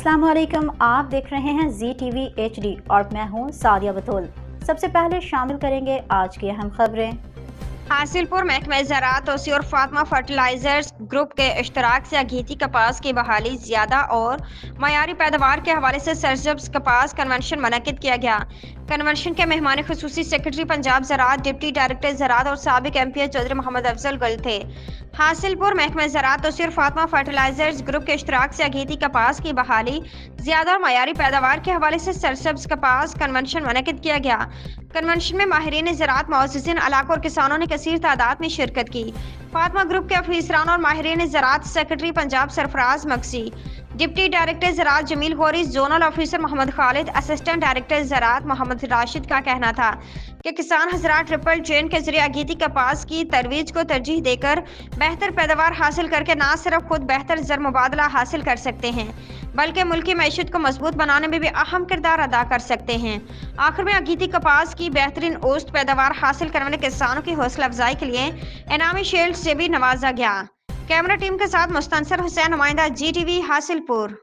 अस्सलाम वालेकुम। आप देख रहे हैं ZTV HD और मैं हूं सादिया बतूल। सबसे पहले शामिल करेंगे आज की अहम खबरें। हासिलपुर महकमा ज़राअत तोसी और फातिमा फर्टिलाइजर्स ग्रुप के इश्तराक से अघीती कपास की बहाली ज़्यादा और मयारी पैदावार के हवाले से सरसब्ज कपास कन्वेंशन मुनक्किद किया गया। कन्वेंशन के मेहमान खुसूसी सेक्रेटरी पंजाब ज़राअत, डिप्टी डायरेक्टर ज़राअत और साबिक MP चौधरी मोहम्मद अफजल गुल थे। हासिलपुर महकमा ज़राअत तोसी और फातिमा फर्टिलाइजर्स ग्रुप के इश्तराक से अघीती कपास की बहाली ज़्यादा और मयारी पैदावार के हवाले से सरसब्ज कपास कन्वेंशन मुनक्किद किया गया। कन्वेंशन में माहिरीन ज़राअत, मुअज़्ज़िज़ीन इलाक़ों और किसानों ने कसीर तादाद में शिरकत की। फातिमा ग्रुप के अफसरान और माहिरीन ज़राअत secretary Punjab Sarfraz Maksi, deputy director ज़राअत Jamil Ghauri, zonal officer Mohammad Khalid, assistant director ज़राअत मोहम्मद राशिद का कहना था कि किसान हज़रात ट्रिपल चेन के जरिए अघीती कपास की तरवीज को तरजीह देकर बेहतर पैदावार हासिल करके न सिर्फ खुद बेहतर ज़र मुबादला हासिल कर सकते हैं बल्कि मुल्की मईशत को मजबूत बनाने में भी अहम किरदार अदा कर सकते हैं। आखिर में अघीती कपास की बेहतरीन औसत पैदावार हासिल करने वाले किसानों की हौसला अफजाई के लिए इनामी शील्ड से भी नवाजा गया। कैमरा टीम के साथ मुस्तनसर हुसैन, नुमाइंदा GTV हासिलपुर।